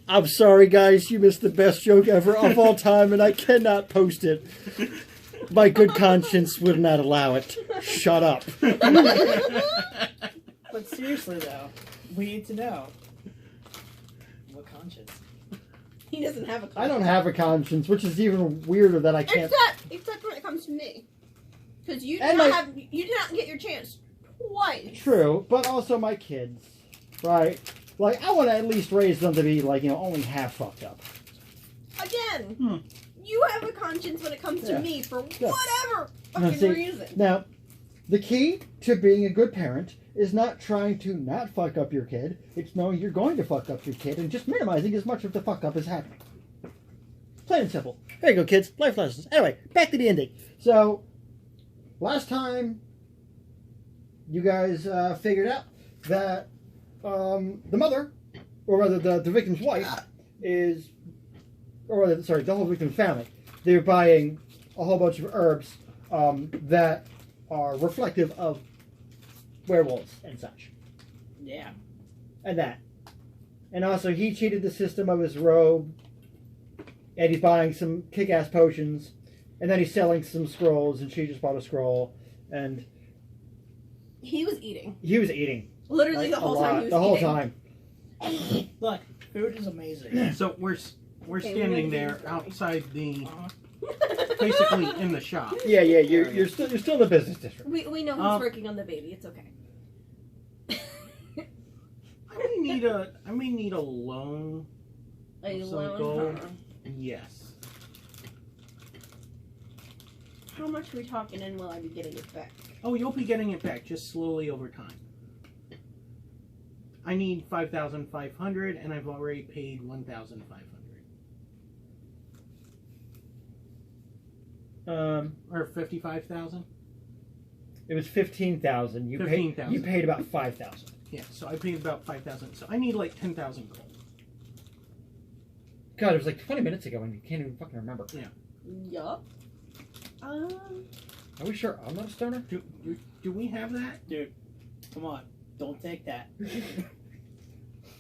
I'm sorry, guys. You missed the best joke ever of all time, and I cannot post it. My good conscience would not allow it. Shut up. But seriously, though, we need to know what conscience. He doesn't have a conscience. I don't have a conscience, which is even weirder that I can't. Except when it comes to me. Because you And you did not get your chance twice. True, but also my kids, right? Like, I want to at least raise them to be, like, only half fucked up. Again, you have a conscience when it comes to me for whatever fucking reason. Now, the key to being a good parent is not trying to not fuck up your kid. It's knowing you're going to fuck up your kid and just minimizing as much of the fuck up as happening. Plain and simple. There you go, kids. Life lessons. Anyway, back to the ending. So, last time, you guys figured out that the mother, or rather the victim's wife, is, or rather, sorry, the whole victim's family, they're buying a whole bunch of herbs that are reflective of werewolves and such. Yeah. And that. And also, he cheated the system of his robe, and he's buying some kick-ass potions, and then he's selling some scrolls, and she just bought a scroll, and... He was eating. He was eating. Literally like, the whole time he was the whole eating. time. Look, food is amazing. So we're standing there outside the, basically in the shop. Yeah, you're still in the business district. We know who's working on the baby. It's okay. I may need a loan. A of some loan? gold. Huh? Yes. How much are we talking, and will I be getting it back? Oh, you'll be getting it back just slowly over time. I need 5,500, and I've already paid 1,500. Or 55,000. It was 15,000. You 15,000. You paid about 5,000. Yeah, so I paid about 5,000. So I need like 10,000 gold. God, it was like 20 minutes ago, and you can't even fucking remember. Yeah. Yup. Are we sure I'm not a stoner? Do we have that? Dude, come on. Don't take that.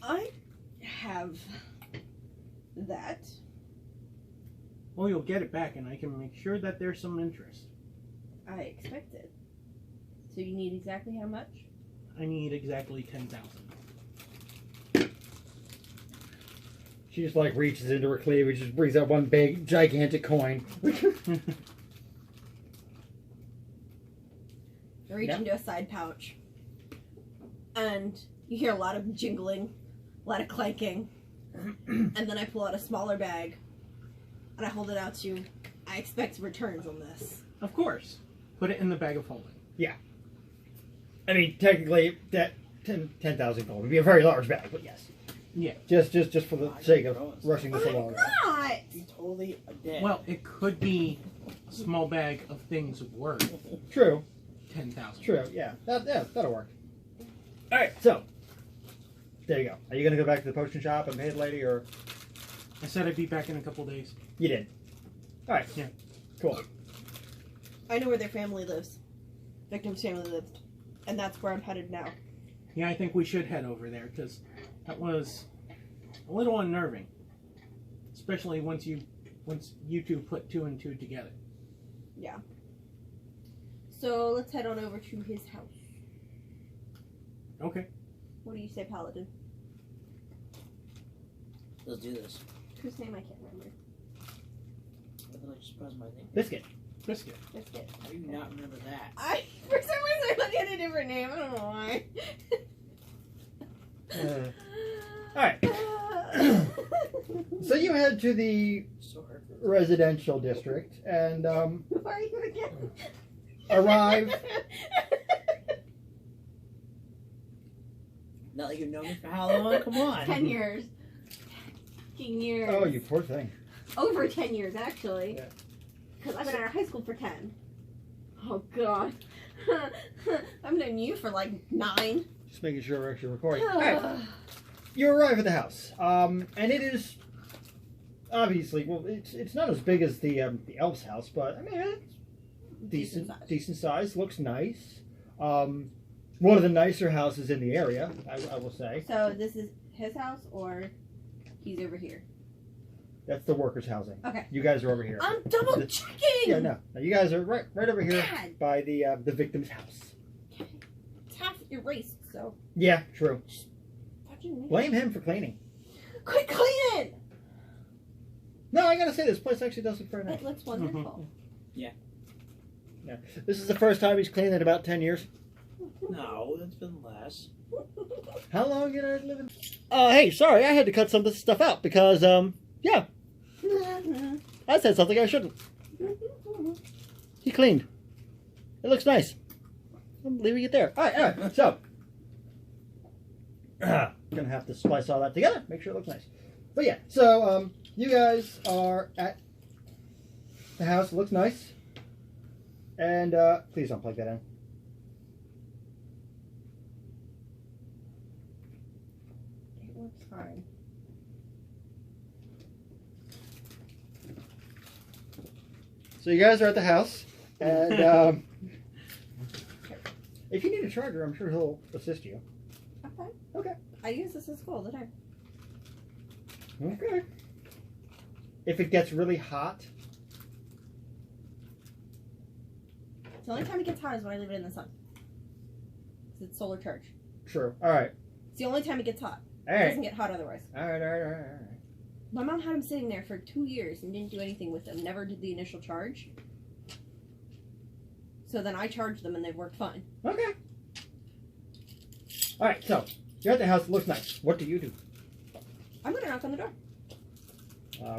I have that. Well, you'll get it back, and I can make sure that there's some interest. I expected. So you need exactly how much? I need exactly 10,000. She just like reaches into her cleavage, just brings out one big, gigantic coin. I reach into a side pouch, and you hear a lot of jingling, a lot of clanking, and then I pull out a smaller bag, and I hold it out to you. I expect returns on this. Of course. Put it in the bag of holding. Yeah. I mean, technically, that 10,000 gold would be a very large bag, but yes. Yeah. Just for the sake of rushing this along. Not. You totally did. Well, it could be a small bag of things worth True. 10,000. True, yeah. That'll work. Alright, so. There you go. Are you going to go back to the potion shop and pay the lady, or? I said I'd be back in a couple days. You did. Alright. Yeah. Cool. I know where their family lives. Victim's family lived. And that's where I'm headed now. Yeah, I think we should head over there, because that was a little unnerving. Especially once you two put two and two together. Yeah. So let's head on over to his house. Okay. What do you say, Paladin? Let's do this. Whose name I can't remember. I thought I just pressed my name. Biscuit. Biscuit. Biscuit. I do not remember that. For some reason I thought you had a different name. I don't know why. Alright. So you head to the residential district and Who are you again? arrive. Not like you've known me for how long? Come on. 10 years. 10 years. Oh, you poor thing. Over 10 years, actually. Yeah. Because I've been out of high school for 10. Oh, God. I've known you for like 9. Just making sure we're actually recording. Alright. You arrive at the house, and it is obviously, well, it's not as big as the elf's house, but I mean it's decent size. Looks nice. One of the nicer houses in the area, I will say. So this is his house, or He's over here. That's the workers' housing. Okay. You guys are over here. I'm double checking. Yeah, no. You guys are right over here God. by the victim's house. It's half erased, so. Yeah, true. Fucking Blame him for cleaning. Quit cleaning. No, I gotta say, this place actually does look very nice. It looks wonderful. Yeah. This is the first time he's cleaned in about 10 years. No, it's been less. How long did I live in? Hey, sorry, I had to cut some of this stuff out because, yeah, I said something I shouldn't. He cleaned. It looks nice. I'm leaving it there. All right, so. Gonna have to splice all that together, make sure it looks nice. But yeah, so, you guys are at the house. It looks nice. And, please don't plug that in. It works fine. So you guys are at the house, and if you need a charger, I'm sure he'll assist you. Okay. Okay. I use this at school all the time. Okay. If it gets really hot, The only time it gets hot is when I leave it in the sun. 'Cause it's solar charged. true. All right. It's the only time it gets hot. All It right. doesn't get hot otherwise. All right. My mom had him sitting there for 2 years and didn't do anything with them. Never did the initial charge. So then I charged them and they worked fine. Okay. All right. So you're at the house. It looks nice. What do you do? I'm gonna knock on the door.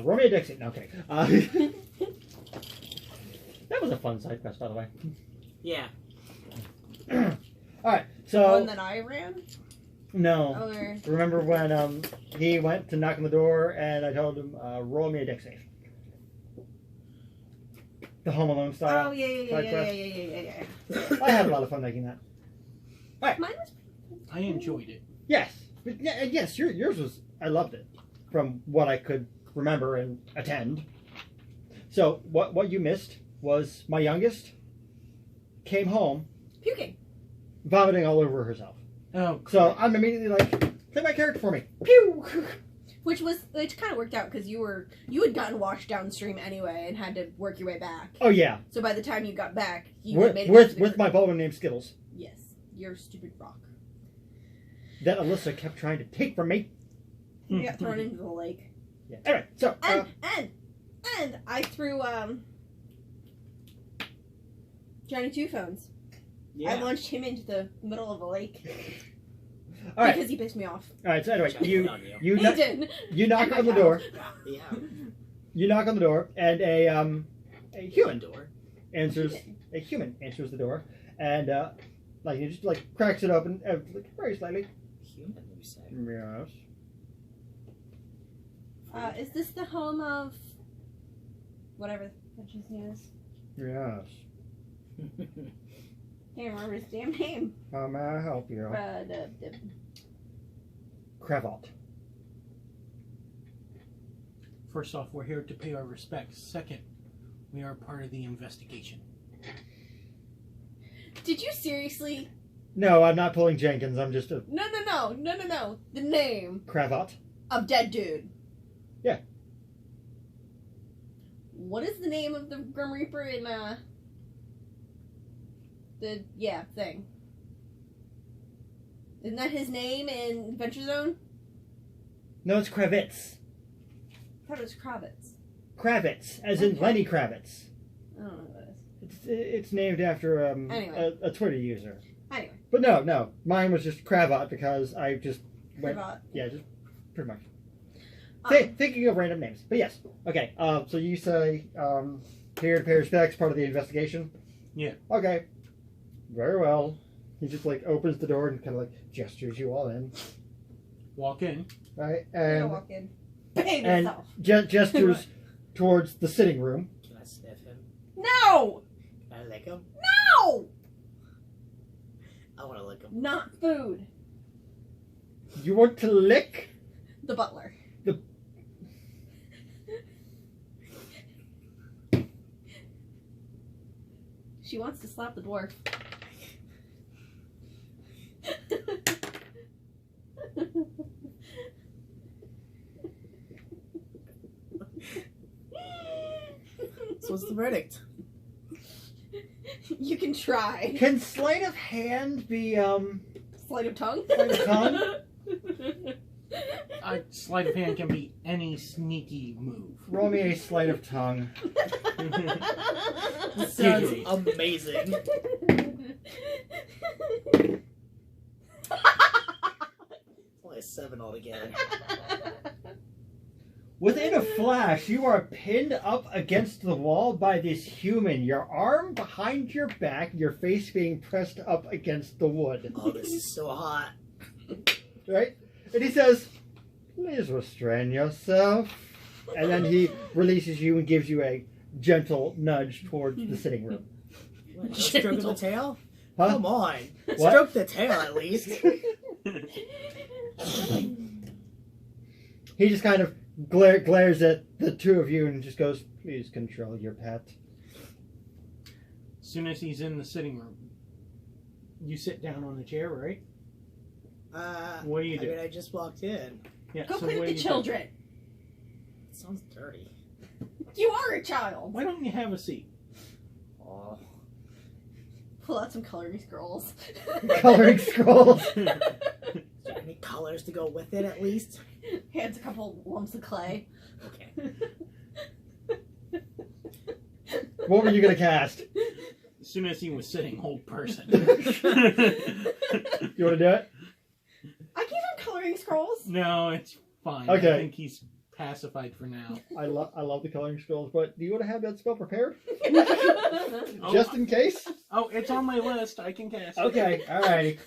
Romeo Dixie. No, okay. That was a fun side quest, by the way. Yeah. All right. The So one that I ran? no. Or Remember when he went to knock on the door and I told him roll me a Dixie. The Home Alone style. oh yeah. I had a lot of fun making that. Mine was I enjoyed it. Yes. But, yes, yours was, I loved it from what I could remember and attend. So what you missed was my youngest came home puking. vomiting all over herself. Oh, So I'm immediately like, play my character for me. Pew! Which kind of worked out because you had gotten washed downstream anyway and had to work your way back. Oh yeah. So by the time you got back, you had With, made it back to with, the with my Bowman named Skittles yes, you're a stupid rock. that Alyssa kept trying to take from me. You got thrown into the lake. Yeah. Anyway, so And I threw Johnny Two Phones. Yeah. I launched him into the middle of the lake all right. because he pissed me off. All right. So anyway, Checked you on you. you He kno- did. you knock And on the my door. Yeah. You knock on the door, and a human door. answers. A human answers the door, and like he just like cracks it open, like, very slightly. Human, you say. Yes. Is this the home of whatever his name is? Yes. Can't remember his damn name. How may I help you? The Cravat. first off, we're here to pay our respects. Second, we are part of the investigation. Did you seriously? No, I'm not pulling Jenkins. I'm just a No. The name Cravat. of dead dude. Yeah. What is the name of the Grim Reaper in the thing? Isn't that his name in Adventure Zone? No, it's Kravitz. I thought it was Kravitz. Kravitz, as in Okay. Lenny Kravitz. I don't know what that is. It's named after Anyway. a Twitter user. Anyway, But no, mine was just Cravat because I just went. Cravat. Yeah, just pretty much. Um, Thinking of random names, but yes. Okay, so you say here to pay respects, part of the investigation. Yeah. Okay. Very well. He just like opens the door and kind of like gestures you all in, Walk in. right? I'm gonna And walk in. Behave and yourself. gestures towards the sitting room. Can I sniff him? No! Can I lick him? No! I want to lick him. Not food. You want to lick? The butler. She wants to slap the dwarf. what's the verdict? You can try. Can sleight of hand be Sleight of tongue? Sleight of tongue? Sleight of hand can be any sneaky move. Roll me a sleight of tongue. Sounds amazing. Only a 7 altogether. Within a flash, you are pinned up against the wall by this human, your arm behind your back, your face being pressed up against the wood. Oh, this is so hot. Right? And he says, "Please restrain yourself." And then he releases you and gives you a gentle nudge towards the sitting room. What, no stroke of the tail? Huh? Come on. What? Stroke the tail at least. He just kind of glares at the two of you and just goes, "Please control your pet." As soon as he's in the sitting room, you sit down on the chair, right? What do you do? I mean, I just walked in. Yeah. Go so play what with do the you do? children. It sounds dirty. You are a child. Why don't you have a seat? Oh. Pull out some coloring scrolls. Coloring scrolls. Is there any colors to go with it at least? Hands a couple lumps of clay. Okay. What were you going to cast? As soon as he was sitting, hold person. You want to do it? I gave him coloring scrolls. No, it's fine. Okay. I think he's pacified for now. I love the coloring scrolls, but do you want to have that spell prepared? Oh, Just in case? Oh, it's on my list. I can cast it. Okay, alrighty.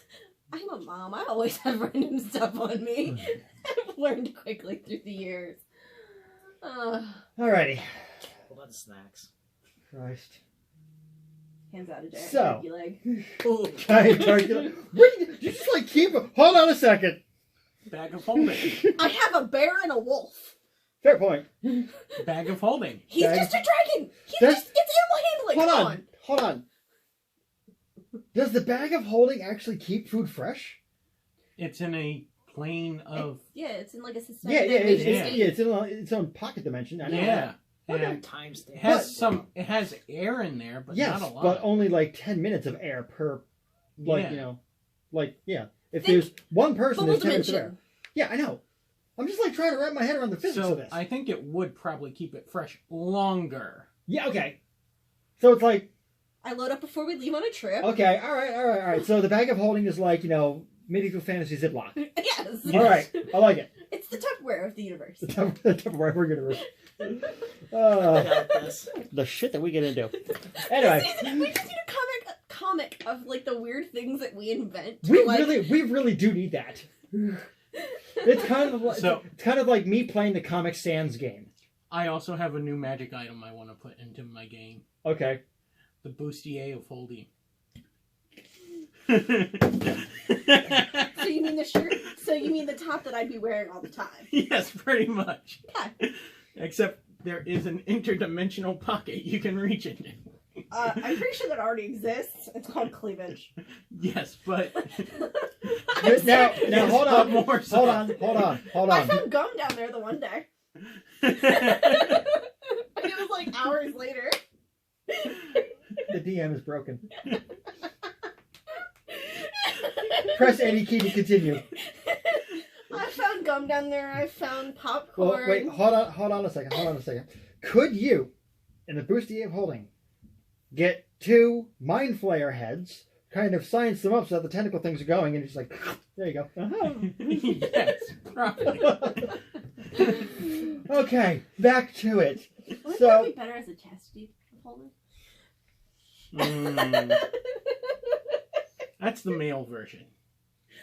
I'm a mom. I always have random stuff on me. I've learned quickly through the years. Alrighty. What about the snacks? Christ. Hands out a giant So. turkey leg. Oh. Giant turkey. Wait, you just like keep. Hold on a second. Bag of holding. I have a bear and a wolf. Fair point. Bag of holding. He's Bag- just a dragon. He's That's- just, it's animal handling. Hold Come on. Hold on. Does the bag of holding actually keep food fresh? It's in a plane of. Yeah, it's in like a system. Yeah, it's in its own pocket dimension. I know Yeah. that. What about And timestamp? it has some. It has air in there, but Yes, not a lot. but only like 10 minutes of air per, like, Yeah. you know, like, yeah. If Think there's one person, Bubble there's 10 minutes of air. dimension. Yeah, I know. I'm just like trying to wrap my head around the physics So of this. I think it would probably keep it fresh longer. Yeah, okay. So it's like, I load up before we leave on a trip. okay, all right. So the bag of holding is like, you know, medieval fantasy Ziploc. Yes. Yeah. All right, I like it. It's the Tupperware of the universe. The Tupperware universe. I got this. The shit that we get into. Anyway, We just need a comic of like the weird things that we invent. to, we like, really do need that. It's kind of like it's kind of like me playing the Comic Sans game. I also have a new magic item I want to put into my game. Okay. The bustier of holding. So you mean the shirt? So you mean the top that I'd be wearing all the time? Yes, pretty much. Yeah. Except there is an interdimensional pocket you can reach into. I'm pretty sure that already exists. It's called cleavage. Yes, but Now Yes, hold but on. more so. Hold I on. found gum down there the one day. And it was like hours later. The DM is broken. Press any key to continue. I found gum down there. I found Well, popcorn. wait, hold on a second. Could you, in the bustier of holding, get 2 mind flayer heads, kind of science them up so that the tentacle things are going, and it's like, there you go. Yes, probably. Okay, back to it. Wouldn't So- that be better as a chastity holder? Mm, that's the male version.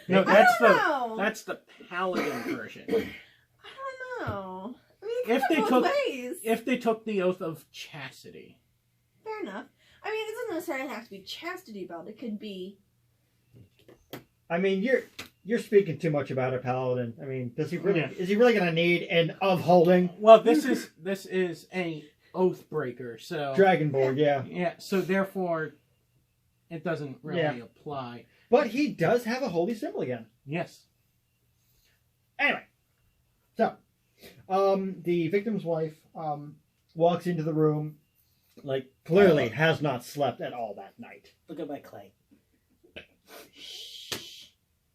No, I that's don't the know. that's the paladin version. I don't know. I mean, If it they could go both took- ways. If they took the oath of chastity. Fair enough. I mean, it doesn't necessarily have to be chastity belt. It could be. I mean, you're speaking too much about a paladin. I mean, is he really Yeah. going to need an of holding Well, this is a oath breaker, so dragonborn? Yeah, yeah, so therefore it doesn't really Yeah. apply. but he does have a holy symbol again. Yes. Anyway, so the victim's wife walks into the room, Like, clearly has not slept at all that night. Look at my clay.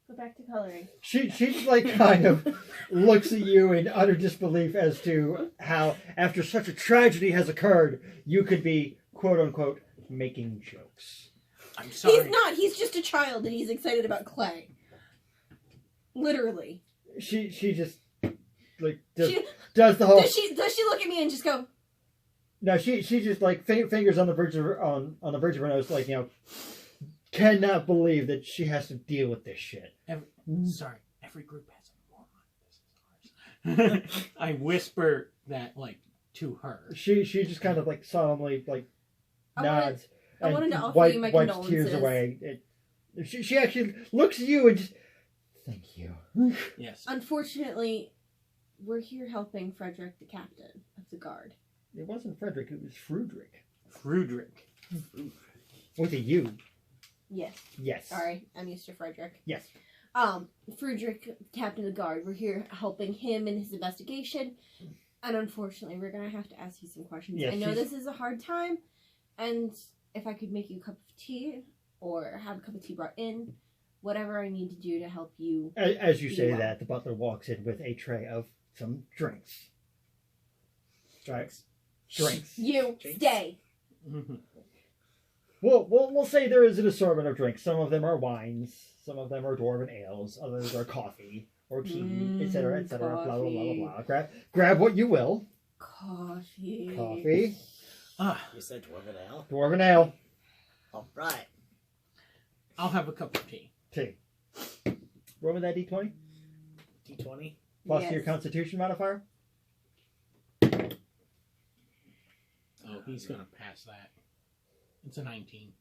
Go back to coloring. She just like kind of looks at you in utter disbelief as to how, after such a tragedy has occurred, you could be quote unquote making jokes. I'm sorry. He's not. He's just a child, and he's excited about clay. Literally. She just like She- does the whole. Does she look at me and just go? No, she just like fingers on the bridge of her, on the bridge of her nose, like, you know, cannot believe that she has to deal with this shit. Sorry, every group has a moron. This is ours. I whisper that like to her. She just kind of like solemnly like nods. I wanted and to offer you my wipes condolences. tears away. She actually looks at you and just, thank you. Yes. Unfortunately, we're here helping Frederick, the captain of the guard. It wasn't Frederick, it was Frudrick. Frudrick. With a U. Yes. Yes. Sorry, I'm used to Frederick. Yes. Frederick, captain of the guard, we're here helping him in his investigation. And unfortunately, we're going to have to ask you some questions. Yes, I know she's- this is a hard time. And if I could make you a cup of tea or have a cup of tea brought in, whatever I need to do to help you. As you say Wow. that, the butler walks in with a tray of some drinks. Right? Drinks. You Drinks? stay. Mhm. We'll say there is an assortment of drinks. Some of them are wines, some of them are dwarven ales, others are coffee or tea, etc., etc. Blah blah blah coffee. blah blah. Grab what you will. Coffee. Coffee, Ah, You said dwarven ale. dwarven ale, All right. I'll have a cup of tea. tea. Roll with that d20 D20. plus Yes. your Constitution modifier. Oh, he's gonna pass that. It's a 19.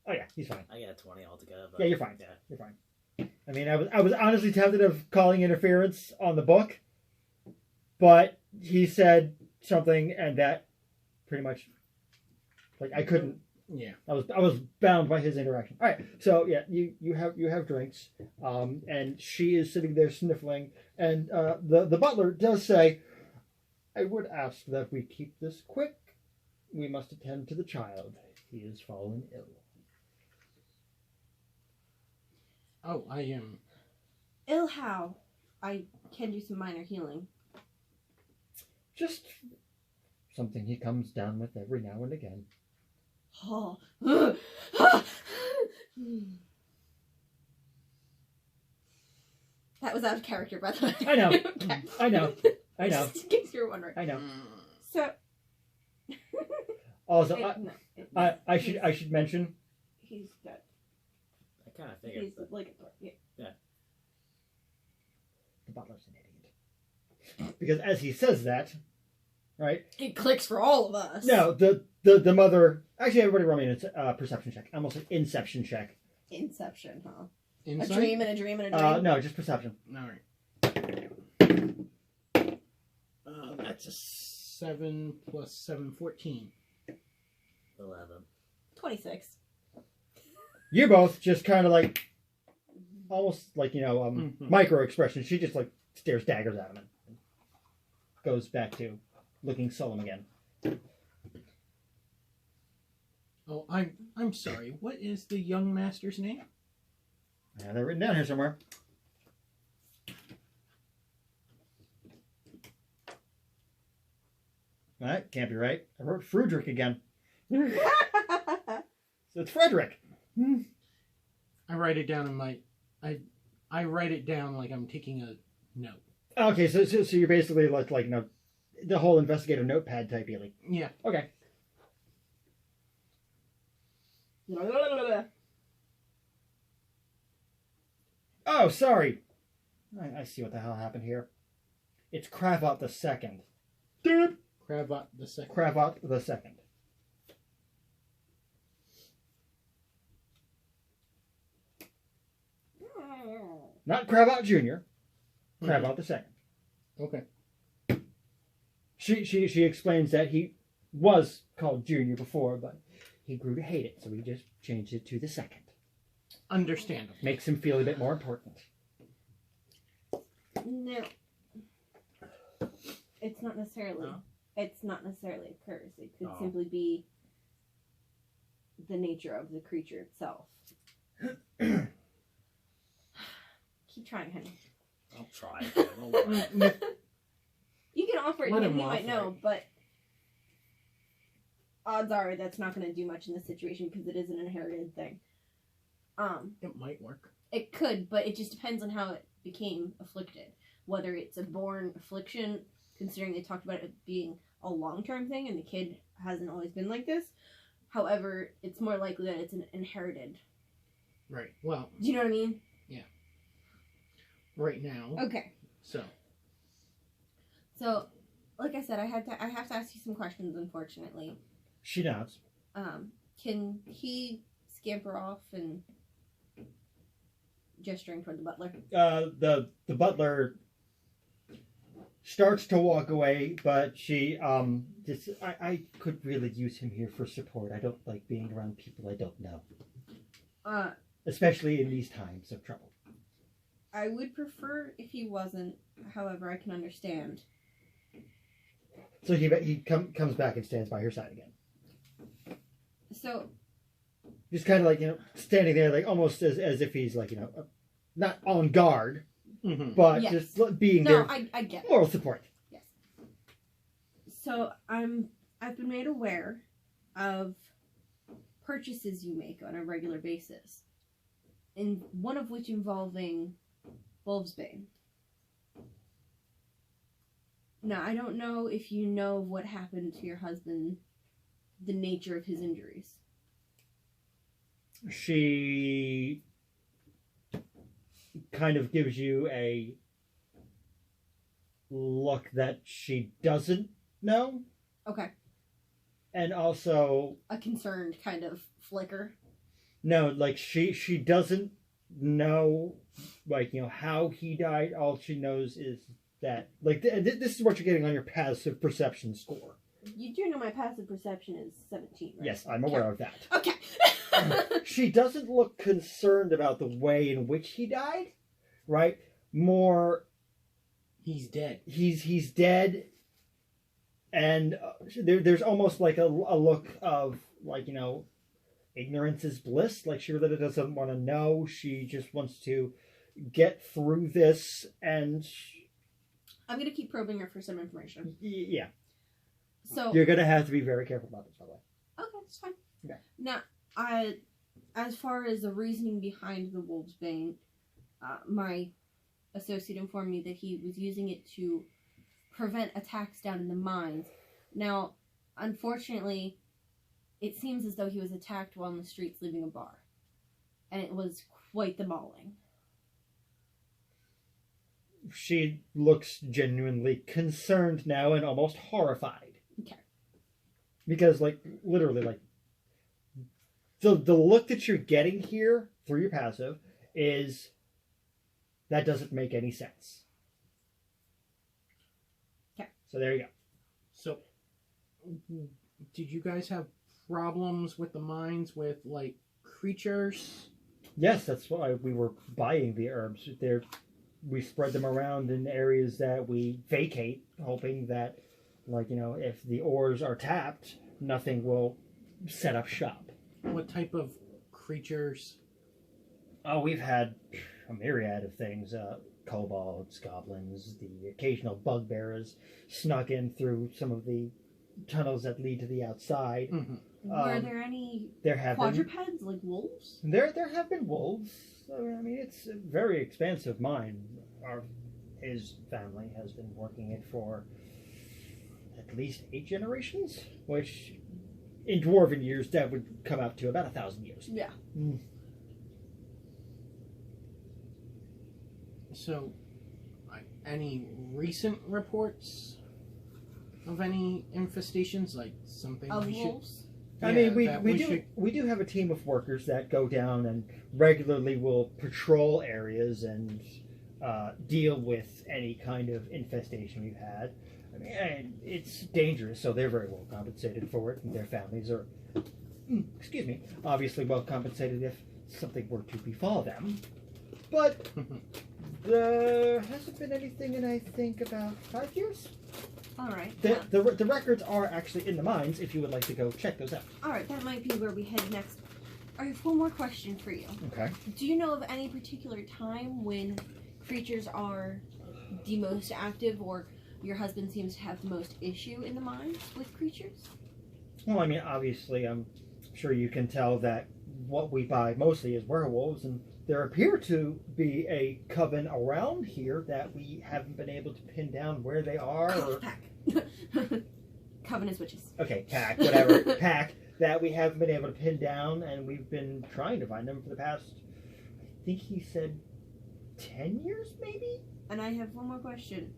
Oh yeah, he's fine. I got a 20 altogether. But Yeah, you're fine. Yeah. You're fine. I mean, I was honestly tempted of calling interference on the book, but he said something, and that pretty much, like, I couldn't. Yeah. I was bound by his interaction. All right, so yeah, you have drinks, and she is sitting there sniffling, and the butler does say, "I would ask that we keep this quick. We must attend to the child. He is fallen ill." Oh, I am. Ill how? I can do some minor healing. Just something he comes down with every now and again. Oh. That was out of character, by the way. I know. Okay. I know. I know. Just in case you were wondering. I know. So, Also, no, I should mention, he's dead. I kind of figured. He's But like, yeah. the butler's an idiot. Because as he says that, right? It clicks for all of us. No, the mother. Actually, everybody roll me a perception check. Almost an inception check. Inception, huh? Insight? A dream and a dream and a dream. No, just perception. Alright. That's a 7 plus 7, 14. 11. 26. You both just kind of like, almost like, Mhm. micro expression. She just like stares daggers at him and goes back to looking solemn again. Oh, I'm sorry. What is the young master's name? I have that written down here somewhere. That can't be right. I wrote Frudrick again. So it's Frederick. I write it down in my. I write it down like I'm taking a note. Okay, so you're basically like the whole investigative notepad type dealing. Yeah. Okay. Oh, sorry. I see what the hell happened here. It's Cravat the Second. Cravat the second. Cravat the Second. Not Cravat Jr. Cravat the Second. Okay. She explains that he was called Junior before, but he grew to hate it, so he just changed it to the Second. Understandable. Makes him feel a bit more important. No. It's not necessarily. No? It's not necessarily a curse. It could Oh. simply be the nature of the creature itself. Keep trying, honey. I'll try. You can offer it Let to him, him he might offer know, it. but odds are that's not going to do much in this situation because it is an inherited thing. It might work. It could, but it just depends on how it became afflicted. Whether it's a born affliction, considering they talked about it being a long-term thing and the kid hasn't always been like this. However, it's more likely that it's an inherited. Right. Well, Do you know what I mean? right now. Okay. So, So, like I said, I have to ask you some questions, unfortunately. She nods. Can he scamper off and gesturing toward the butler? The butler starts to walk away, but she just I could really use him here for support. I don't like being around people I don't know, especially in these times of trouble. I would prefer if he wasn't. However, I can understand. So he comes back and stands by her side again. So, Just kind of like, standing there, like almost as if he's like, not on guard, but Yes. just being no, there, I get it. moral support. Yes. So I've been made aware of purchases you make on a regular basis, and one of which involving Wolfsbane. Now, I don't know if you know what happened to your husband, the nature of his injuries. She kind of gives you a look that she doesn't know, Okay. and also A concerned kind of flicker. no, like she doesn't know, like how he died. All she knows is that this is what you're getting on your passive perception score. You do know my passive perception is 17, right? Yes, I'm aware of that. Okay. She doesn't look concerned about the way in which he died, right? More, he's dead. he's dead, and there's almost like a look of ignorance is bliss. Like she really doesn't want to know. She just wants to get through this, and I'm going to keep probing her for some information. yeah, So, you're gonna have to be very careful about this, by the way. okay, that's fine. Okay. Now, as far as the reasoning behind the Wolfsbane, my associate informed me that he was using it to prevent attacks down in the mines. Now, unfortunately, it seems as though he was attacked while in the streets leaving a bar. And it was quite the mauling. She looks genuinely concerned now and almost horrified. Okay. Because, literally, the look that you're getting here through your passive is that doesn't make any sense. Okay. So there you go. So, did you guys have problems with the mines with creatures? Yes, that's why we were buying the herbs. We spread them around in areas that we vacate, hoping that, if the ores are tapped, nothing will set up shop. What type of creatures? Oh, we've had a myriad of things. Kobolds, goblins, the occasional bugbearers snuck in through some of the tunnels that lead to the outside. Were there any There have been, quadrupeds, like wolves? there have been wolves. I mean, it's a very expansive mine. His family has been working it for at least 8 generations, which in dwarven years that would come out to about 1,000 years. Yeah. So, any recent reports of any infestations, something Of we should? wolves? I Yeah, mean, that we do have a team of workers that go down and regularly will patrol areas and deal with any kind of infestation we've had. I mean, and it's dangerous, so they're very well compensated for it, and their families are, obviously well compensated if something were to befall them. But there hasn't been anything in, I think, about 5 years. All right. The records are actually in the mines if you would like to go check those out. All right. That might be where we head next. I have one more question for you. Okay. Do you know of any particular time when creatures are the most active, or your husband seems to have the most issue in the mines with creatures? Well, I mean, obviously, I'm sure you can tell that what we buy mostly is werewolves, and there appear to be a coven around here that we haven't been able to pin down where they are. Or... Pack. Coven is witches. Okay, pack, whatever, pack that we haven't been able to pin down, and we've been trying to find them for the past, I think he said 10 years, maybe? And I have one more question.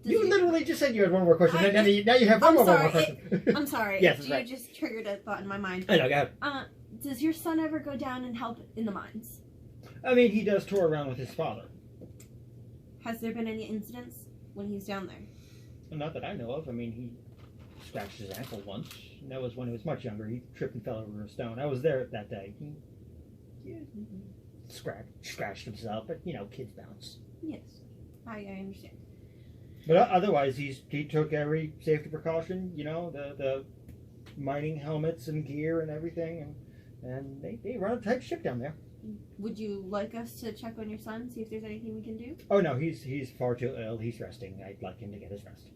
Does You literally just said you had one more question. Now you have one more question. I'm sorry. Yes, you that's right. just triggered a thought in my mind. I know, go ahead. Does your son ever go down and help in the mines? I mean, he does tour around with his father. Has there been any incidents when he's down there? Not that I know of. I mean, he scratched his ankle once. And that was when he was much younger. He tripped and fell over a stone. I was there that day. He scratched himself, but, you know, kids bounce. Yes, I understand. But otherwise, he took every safety precaution, you know, the mining helmets and gear and everything, and they run a tight ship down there. Would you like us to check on your son, see if there's anything we can do? Oh, no, he's far too ill. He's resting. I'd like him to get his rest.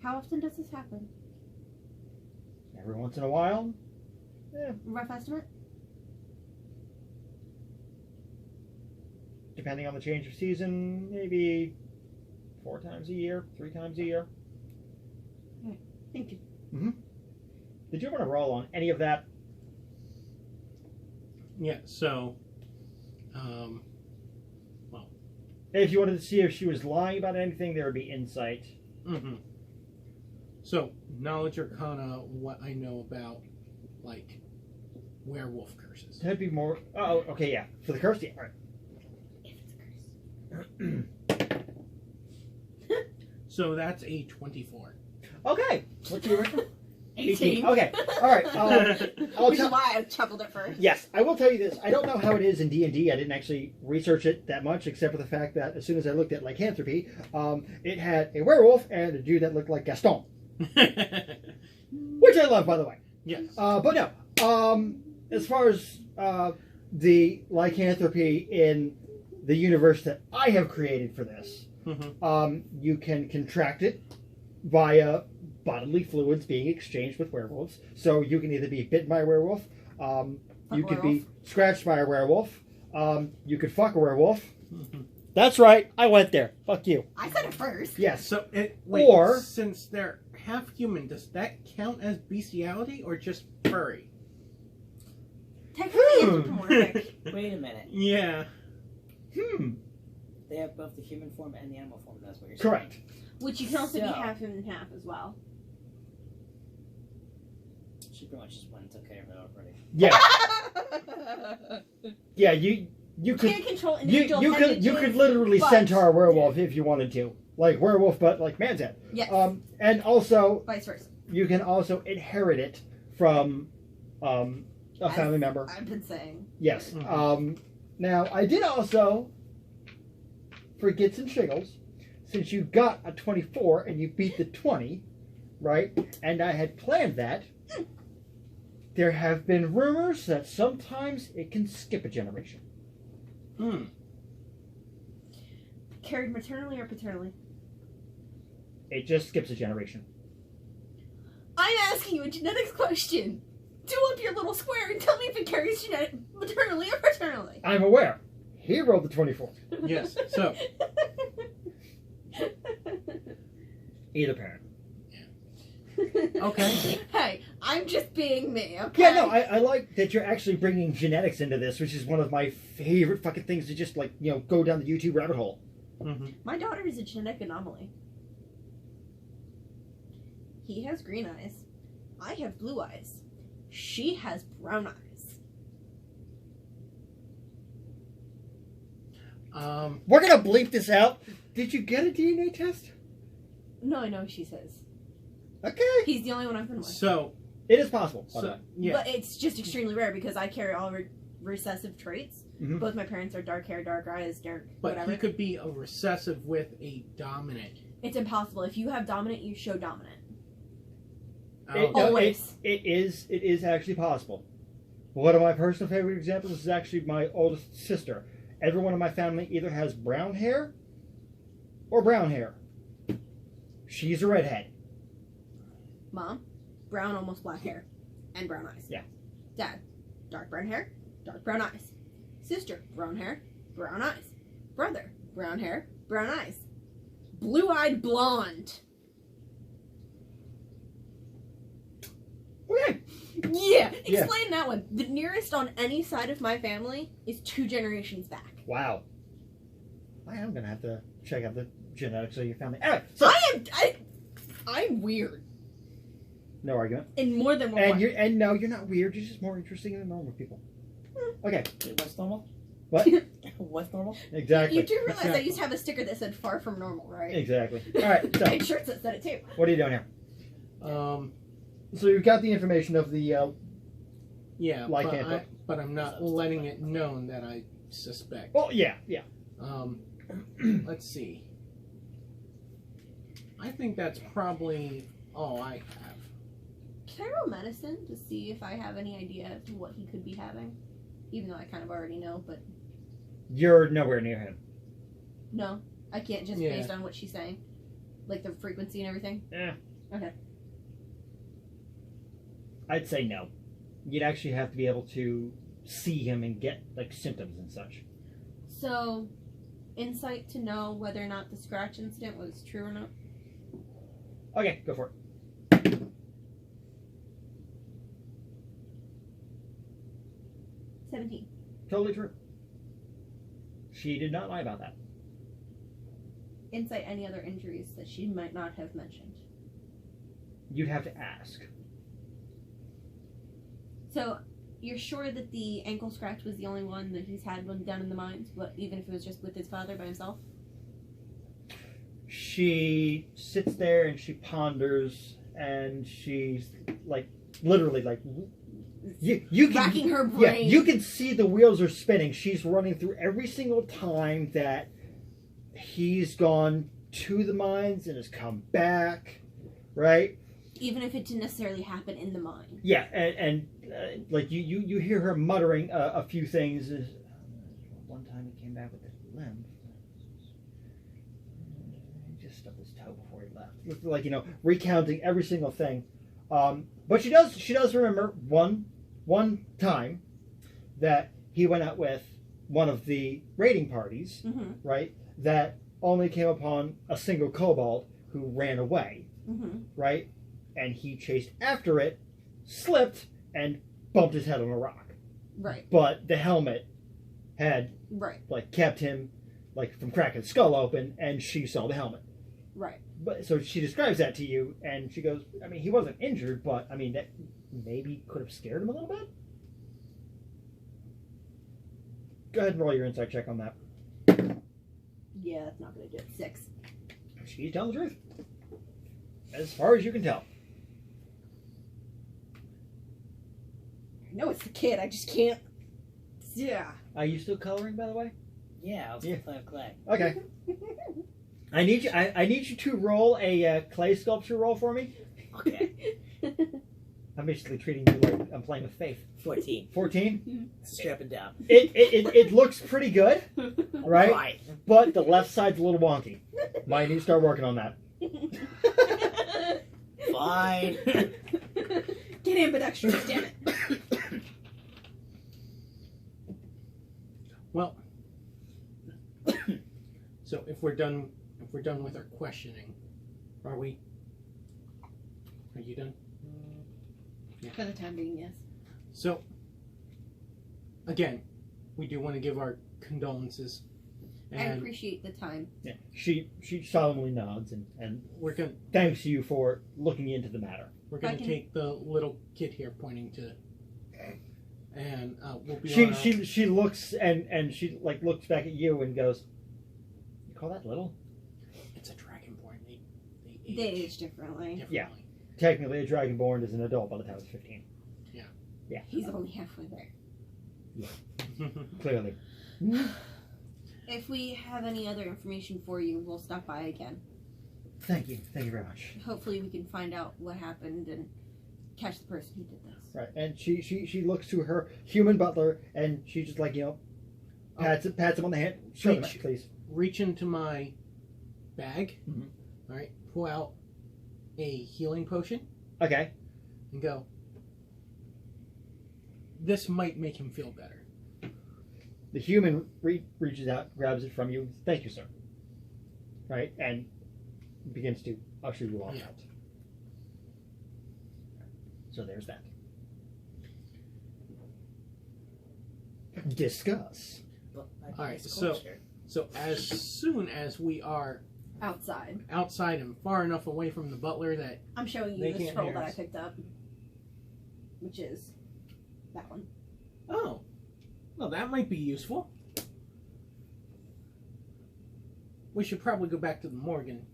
How often does this happen? Every once in a while. Rough estimate? Depending on the change of season, maybe 4 times a year, 3 times a year. Thank you. Did you want to roll on any of that? Yeah, so, If you wanted to see if she was lying about anything, there would be insight. So, knowledge arcana, what I know about, like, werewolf curses. That'd be more... Oh, okay, yeah. For the curse, yeah. All right. If it's a curse. So that's a 24. Okay. What's your original? 18. Okay. All right. I'll Which is tell... why I chuckled at first. Yes, I will tell you this. I don't know how it is in D&D. I didn't actually research it that much, except for the fact that as soon as I looked at lycanthropy, it had a werewolf and a dude that looked like Gaston. Which I love, by the way. Yes. But no. As far as the lycanthropy in the universe that I have created for this, you can contract it via bodily fluids being exchanged with werewolves. So you can either be bitten by a werewolf, you could be scratched by a werewolf, you could fuck a werewolf. That's right, I went there. Fuck you. I said it first. Yes. So, Or- since they're half human, does that count as bestiality or just furry? Technically anthropomorphic. Wait a minute. Yeah. They have both the human form and the animal form. That's what you're saying. Correct. Which you can also be So- half human and half as well. She pretty much just went and took care of it already. Yeah. Yeah, you could can't control an you angel could literally but- centaur a werewolf if you wanted to. Like werewolf but like man's head. Yes. And also Vice versa. you can also inherit it from a family member. I've been saying. Yes. Now, I did also, for Gits and Shiggles, since you got a 24 and you beat the 20, right, and I had planned that, there have been rumors that sometimes it can skip a generation. Carried maternally or paternally? It just skips a generation. I'm asking you a genetics question. Do up your little square and tell me if it carries maternally or paternally. I'm aware. He rolled the 24. Yes. So, Either parent. Okay. Hey, I'm just being me, okay? Yeah, no, I like that you're actually bringing genetics into this, which is one of my favorite fucking things to just, like, you know, go down the YouTube rabbit hole. My daughter is a genetic anomaly. He has green eyes. I have blue eyes. She has brown eyes. We're gonna bleep this out. Did you get a DNA test? No, I know she says. Okay. He's the only one I've been with. So, It is possible. by the way. yeah. But it's just extremely rare because I carry all recessive traits. Both my parents are dark hair, dark eyes, dark But whatever. he could be a recessive with a dominant It's impossible. If you have dominant, you show dominant. It, Oh, no, Always. it is actually possible. One of my personal favorite examples is actually my oldest sister. Everyone in my family either has brown hair or brown hair. She's a redhead. Mom, brown, almost black hair, and brown eyes. Yeah. Dad, dark brown hair, dark brown eyes. Sister, brown hair, brown eyes. Brother, brown hair, brown eyes. Blue-eyed blonde. Okay. Yeah, Yeah. explain that one. The nearest on any side of my family is 2 generations back. Wow. I am gonna have to check out the genetics of your family. Anyway, so I'm weird no argument. in more than one way. And no, you're not weird. You're just more interesting than normal people. Okay. Wait, what's normal? What? What's normal? Exactly. You do realize I used to have a sticker that said "far from normal," right? Exactly. All right. So, And shirts that said it too. what are you doing here? So you've got the information of the. Yeah, Lycanthrope. but I'm not letting it known that I suspect. Oh yeah. Let's see. I think that's probably all I have. Can I roll medicine to see if I have any idea as to what he could be having? Even though I kind of already know, but You're nowhere near him. no, I can't just Yeah. based on what she's saying, like the frequency and everything. Yeah. Okay. I'd say no. You'd actually have to be able to see him and get like symptoms and such. So, insight to know whether or not the scratch incident was true or not. Okay, go for it. 17. Totally true. She did not lie about that. Insight any other injuries that she might not have mentioned. You'd have to ask. So, you're sure that the ankle scratch was the only one that he's had when down in the mines, but even if it was just with his father by himself? She sits there and she ponders and she's like literally like you can Racking her yeah, brain. you can see the wheels are spinning. She's running through every single time that he's gone to the mines and has come back, right? Even if it didn't necessarily happen in the mine. Yeah, and like you hear her muttering a few things. One time he came back with a limp. He just stubbed his toe before he left. Like recounting every single thing. But she does remember one time that he went out with one of the raiding parties, Mm-hmm. right? That only came upon a single kobold who ran away, Mm-hmm. right? And he chased after it, slipped, and bumped his head on a rock. Right. But the helmet had Right. kept him from cracking his skull open, and she saw the helmet. Right. But so she describes that to you, and she goes, I mean, he wasn't injured, but I mean that maybe could have scared him a little bit. Go ahead and roll your insight check on that. Yeah, that's not gonna do it. 6. She's telling the truth, as far as you can tell. I know it's the kid, I just can't. Yeah. Are you still coloring, by the way? Yeah, I was Yeah. playing clay. Okay. I need you to roll a clay sculpture roll for me. Okay. I'm basically treating you like I'm playing with Faith. 14. 14. Strapping down. It looks pretty good, right? Right. But the left side's a little wonky. Might need to start working on that. Fine. Get ambidextrous, damn it. Well, so if we're done with our questioning, are we? Are you done? For the time being, yes. So, again, we do want to give our condolences, I and appreciate the time. Yeah. She solemnly nods and we're gonna thanks you for looking into the matter. I can- take the little kid here pointing to, and we'll be She on our- she looks and she looks back at you and goes, "You call that little?" It's a dragonborn. They They age differently. differently. Yeah. Technically, a dragonborn is an adult by the time it's 15. He's only halfway there. Clearly. If we have any other information for you, we'll stop by again. Thank you very much. Hopefully, we can find out what happened and catch the person who did this. Right, and she looks to her human butler, and she just like pats him on the hand. Show them that, please. Reach into my bag. Mhm. All right. Pull out a healing potion Okay. and go. This might make him feel better. The human reaches out, grabs it from you. Thank you, sir. Right, and begins to usher you all Yeah. out. So there's that. Discuss. But I All right, think it's so- culture. So as soon as we are Outside. outside and far enough away from the butler that I'm showing you They the can't scroll hear that I us. picked up, which is that one. oh, well that might be useful. We should probably go back to the Morgan.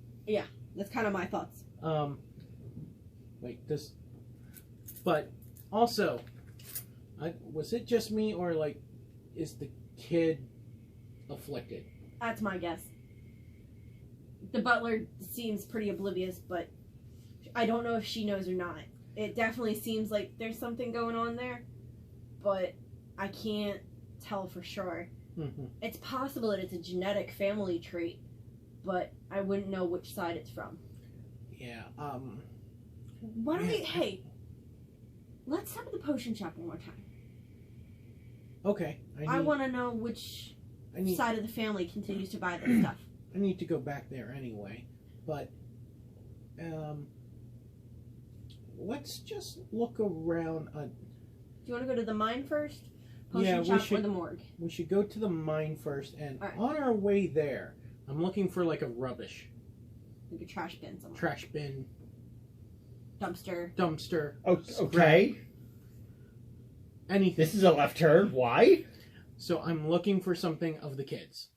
That's kind of my thoughts. Wait, this. But also, was it just me or like, is the kid afflicted? That's my guess. The butler seems pretty oblivious, but I don't know if she knows or not. It definitely seems like there's something going on there, but I can't tell for sure. Mm-hmm. It's possible that it's a genetic family trait, but I wouldn't know which side it's from. Yeah. Why don't we, hey, let's stop at the potion shop one more time. Okay. I want to know which I need. side of the family continues to buy this stuff. I need to go back there anyway. But, let's just look around. Do you want to go to the mine first? Potion Yeah, we shop or should- the morgue? We should go to the mine first, and Alright. on our way there, I'm looking for like a rubbish Like a trash bin somewhere. trash bin, Dumpster. dumpster, Oh, okay. anything. This is a left turn. Why? So I'm looking for something of the kids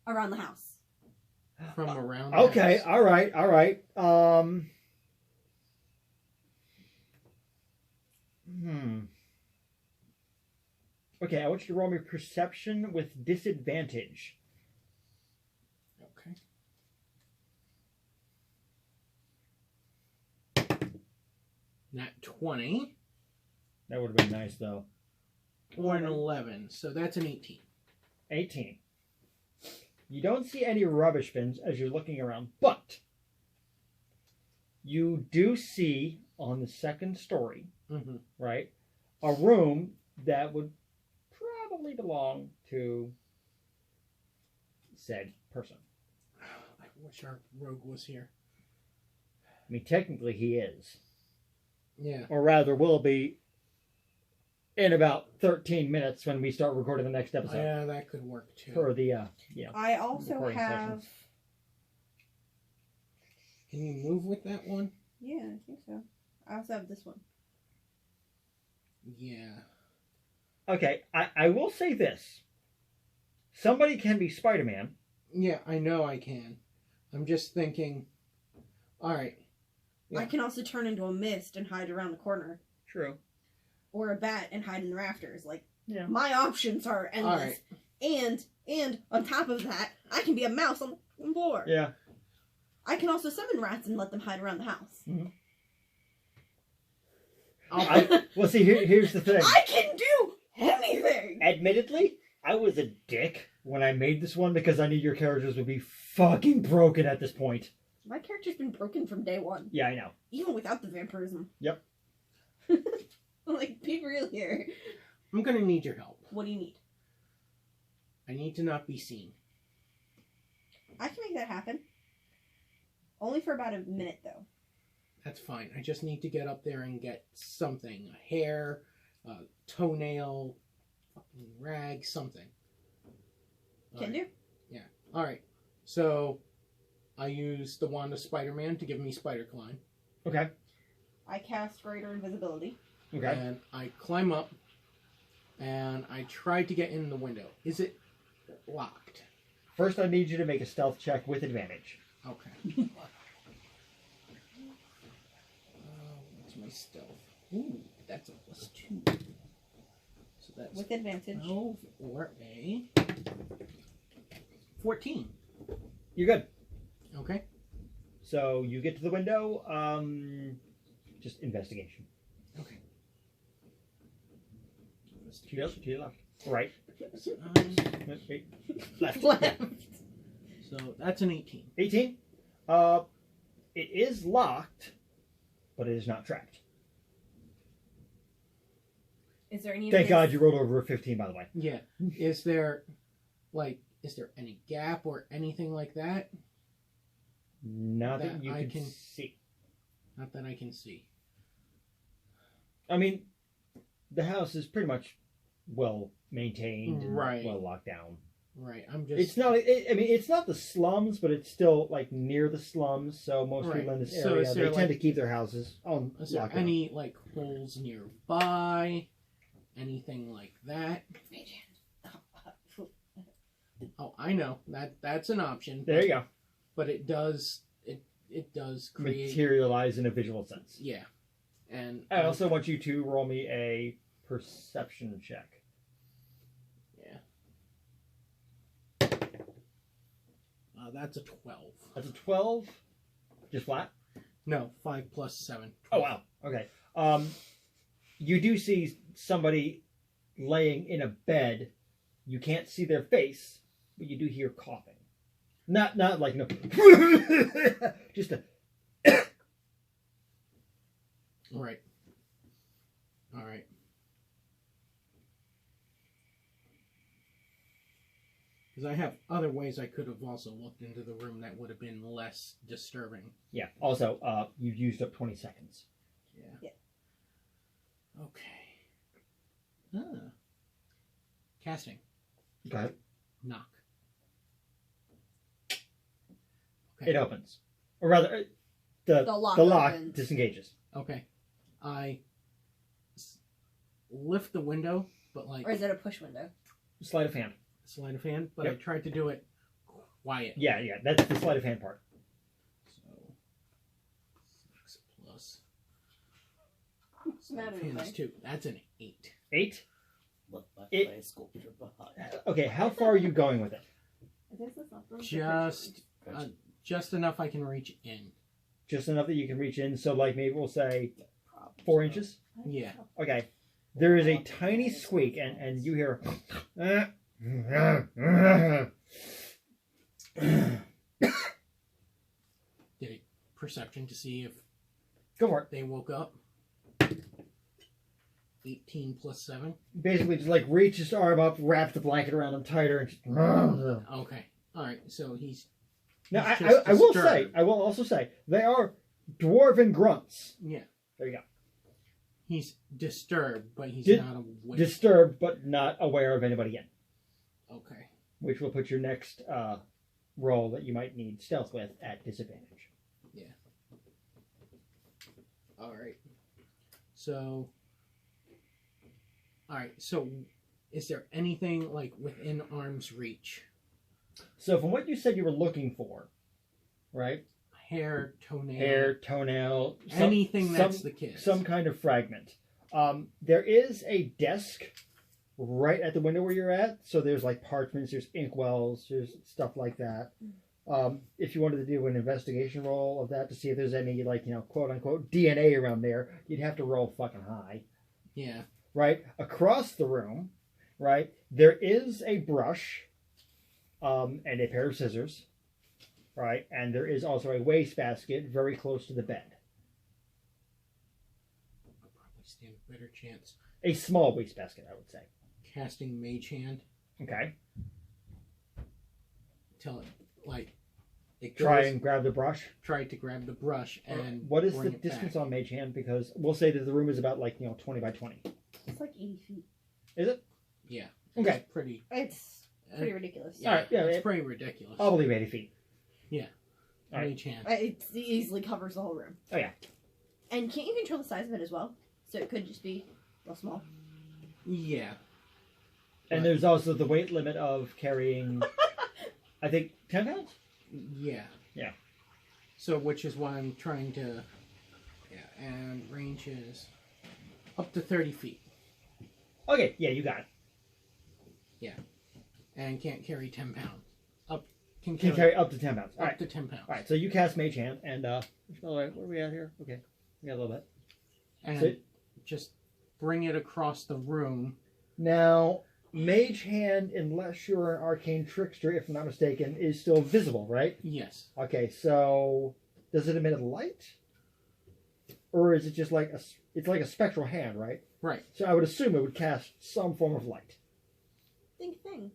Around the house. from around. the Okay. house. All right. Okay, I want you to roll me perception with disadvantage. Okay. Nat 20 That would have been nice, though. or an 11, so that's an 18. 18. You don't see any rubbish bins as you're looking around, but you do see on the second story, Mm-hmm. right, a room that would probably belong to said person. I wish our rogue was here. I mean, technically he is. Yeah. Or rather, will be in about 13 minutes when we start recording the next episode. Yeah, that could work too. For the, I also Recording have. sessions. Can you move with that one? Yeah, I think so. I also have this one. Yeah. Okay, I will say this. Somebody can be Spider-Man. Yeah, I know I can. I'm just thinking. All right. Yeah. I can also turn into a mist and hide around the corner. True. Or a bat and hide in the rafters. Like, Yeah. my options are endless. Alright. And on top of that, I can be a mouse on the floor. Yeah. I can also summon rats and let them hide around the house. Well, see, here's the thing. I can do anything! Admittedly, I was a dick when I made this one because I knew your characters would be fucking broken at this point. My character's been broken from day one. Yeah, I know. Even without the vampirism. Yep. Like, be real here. I'm gonna need your help. What do you need? I need to not be seen. I can make that happen. Only for about a minute, though. That's fine. I just need to get up there and get something. A hair, a toenail, fucking rag, something. Can do. Alright. So, I use the wand of Spider-Man to give me spider climb. Okay. I cast greater invisibility. Okay. And I climb up, and I try to get in the window. Is it locked? First, I need you to make a stealth check with advantage. Okay. What's my stealth? Ooh, that's a +2. So that's With advantage. 12 or a 14. You're good. Okay. So you get to the window. Just investigation. Okay. To your left. Right. Wait. Left. Left. So that's an 18. 18. It is locked, but it is not trapped. Is there any? Thank God you rolled over a 15, by the way. Yeah. Is there any gap or anything like that? Not that That you I can can- see. Not that I can see. I mean, the house is pretty much well maintained and Right. well locked down. Right. I'm just. It's not. I mean, it's not the slums, but it's still like near the slums. So most Right. people in this So area is they there, tend to like- keep their houses on Is there lockdown. any holes nearby? Anything like that? Oh, I know that's an option. There you go. But it does create. Materialize in a visual sense. Yeah. And I also want you to roll me a perception check. Yeah. That's a 12. That's a 12. Just flat. No, 5 plus 7. Oh wow. Okay. You do see somebody laying in a bed. You can't see their face, but you do hear coughing. Not like no. Just a. Right. All right. Because I have other ways I could have also looked into the room that would have been less disturbing. Yeah. Also, you've used up 20 seconds. Yeah. Okay. Ah. Casting. Go ahead. Knock. Okay. It opens, or rather, the lock lock opens. disengages. Okay. I lift the window, but Or is it a push window? Sleight of hand. sleight of hand, but I Yep. tried to do it quiet. Yeah, that's the sleight of hand part. So 6 plus What's the matter with hands me? 2. That's an 8. 8. Look like It- play sculpture behind. Okay, how far are you going with it? Just enough I can reach in. Just enough that you can reach in. So, like, maybe we'll say 4 inches. Yeah. Okay. There is a tiny squeak, and you hear. Did a perception to see if Go for it. they woke up. 18 plus 7. Basically, just like reach his arm up, wrap the blanket around him tighter, and just. Okay. Alright, so he's Now, He's just I will say, disturbed. I will also say, they are dwarven grunts. yeah. There you go. He's disturbed, but he's Di- not awake. Disturbed, but not aware of anybody in. Okay. Which will put your next roll that you might need stealth with at disadvantage. Alright. So is there anything like within arm's reach? So, from what you said you were looking for, right? Hair, toenail, Hair, toenail, anything that's the kid. some kind of fragment. There is a desk right at the window where you're at. So there's like parchments, there's inkwells, there's stuff like that. If you wanted to do an investigation roll of that to see if there's any, like, quote unquote DNA around there, you'd have to roll fucking high. Yeah. Right? Across the room, right, there is a brush and a pair of scissors. Right? And there is also a wastebasket very close to the bed. I'll probably stand a better chance A small wastebasket, I would say. casting mage hand Okay. till it it Try goes- and grab the brush. try to grab the brush and What is the bring it distance back. on mage hand? Because we'll say that the room is about 20 by 20. It's like 80 feet. Is it? Yeah. Okay. It's pretty It's pretty ridiculous. Yeah, Alright, yeah, it's it- pretty ridiculous. I'll believe 80 feet. alright. Mage hand. It easily covers the whole room. Oh, yeah. And can't you control the size of it as well? So it could just be real small. Yeah. And there's also the weight limit of carrying, I think, 10 pounds? Yeah. Yeah. So which is why I'm trying to and range is up to 30 feet. Okay, yeah, you got it. And can't carry 10 pounds. Up can Can carry carry up to 10 pounds. All up right. to 10 pounds. All right. So you cast Mage Hand, and all right, where are we at here? Okay, we got a little bit. And So- just bring it across the room. Now, Mage Hand, unless you're an arcane trickster, if I'm not mistaken, is still visible, right? Yes. Okay, so does it emit a light, or is it just like it's like a spectral hand, right? Right. So I would assume it would cast some form of light. Thing.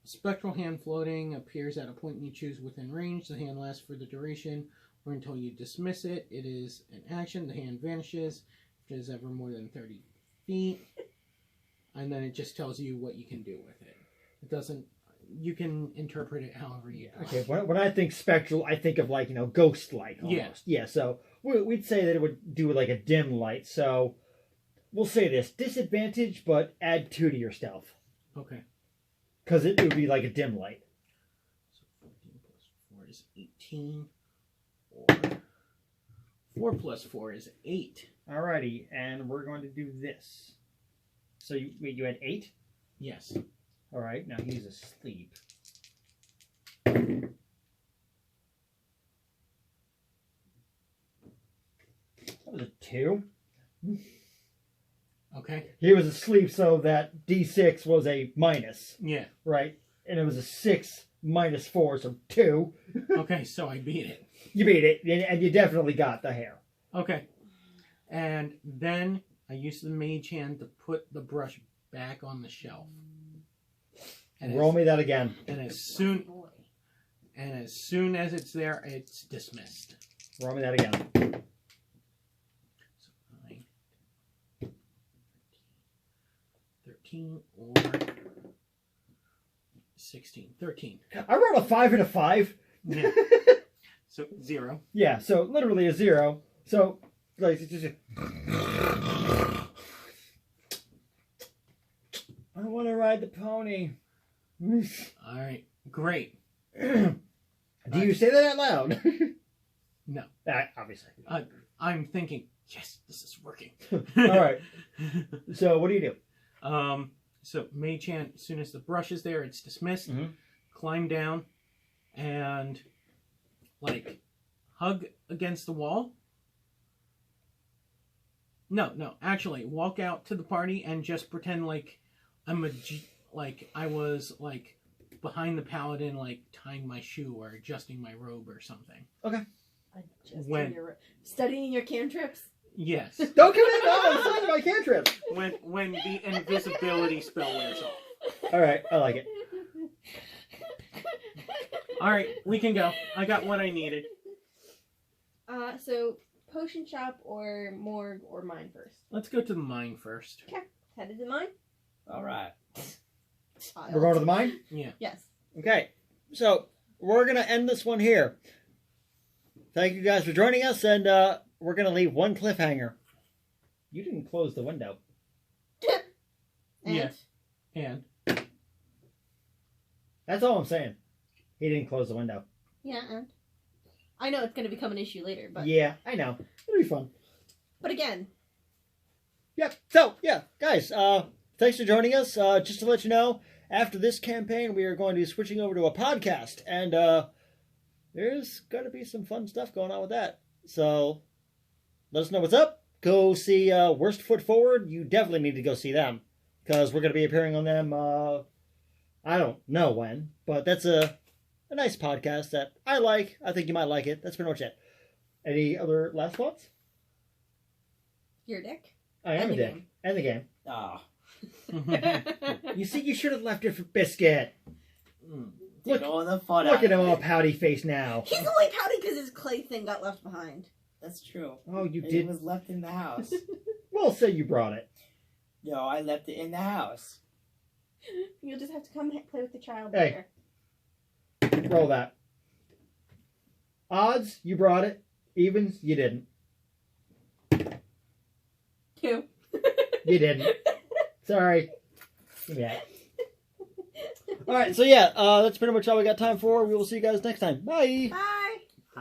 Spectral hand floating appears at a point you choose within range. The hand lasts for the duration or until you dismiss it. It is an action. The hand vanishes if it is ever more than 30 feet. And then it just tells you what you can do with it. It doesn't... You can interpret it however you like. Okay, when I think spectral, I think of like, ghost light almost. Yeah. Yeah, so we'd say that it would do like a dim light. So we'll say this, disadvantage, but add 2 to your stealth. Okay. Because it would be like a dim light. So 14 plus 4 is 18. Or 4 plus 4 is 8. Alrighty, and we're going to do this. So you had 8? Yes. Alright, now he's asleep. That was a 2. Okay. He was asleep, so that D6 was a minus, Yeah. right? And it was a 6 minus 4, so 2. Okay, so I beat it. You beat it, and you definitely got the hair. Okay. And then I used the mage hand to put the brush back on the shelf. And Roll me that again. And as soon as it's there, it's dismissed. Roll me that again. So 9, 13 or 16. 13. I rolled a 5 and a 5. Yeah. So 0. Yeah, so literally a 0. So, like, it's just I want to ride the pony. All right. Great. Do you say that out loud? No. Obviously. I'm thinking, yes, this is working. All right. So what do you do? So mage hand, as soon as the brush is there, it's dismissed. Mhm. Climb down and like hug against the wall. No, actually walk out to the party and just pretend like I was like behind the paladin, like tying my shoe or adjusting my robe or something. When- Studying your cantrips. Yes. Don't come in now. I'm talking about cantrips. when the invisibility spell wears off. All right, I like it. All right, we can go. I got what I needed. So potion shop or morgue or mine first. Let's go to the mine first. Headed to mine. All right. We're going to the mine? Yes. Okay. So we're going to end this one here. Thank you guys for joining us, and we're going to leave one cliffhanger. You didn't close the window. And Yeah. And That's all I'm saying. He didn't close the window. yeah, and I know it's going to become an issue later, but Yeah, I know. It'll be fun. but again, Yep. So, yeah, guys, thanks for joining us. Just to let you know, after this campaign, we are going to be switching over to a podcast, and there's going to be some fun stuff going on with that. So, let us know what's up. Go see Worst Foot Forward. You definitely need to go see them, because we're going to be appearing on them, I don't know when, but that's a nice podcast that I like. I think you might like it. That's pretty much it. Any other last thoughts? your dick. I am And a the dick. game. And the game. Ah. You see, you should have left it for Biscuit. Look- Take all the fun Look out at him of all it. pouty face now. He's only pouting because his clay thing got left behind. That's true. Oh, you It did. was left in the house. Well, say you brought it. No, I left it in the house. You'll just have to come play with the child Hey. later. Roll that. Odds, you brought it. Evens, you didn't. 2. You didn't. Sorry. Give me that. All right, so yeah, that's pretty much all we got time for. We will see you guys next time. Bye. Bye.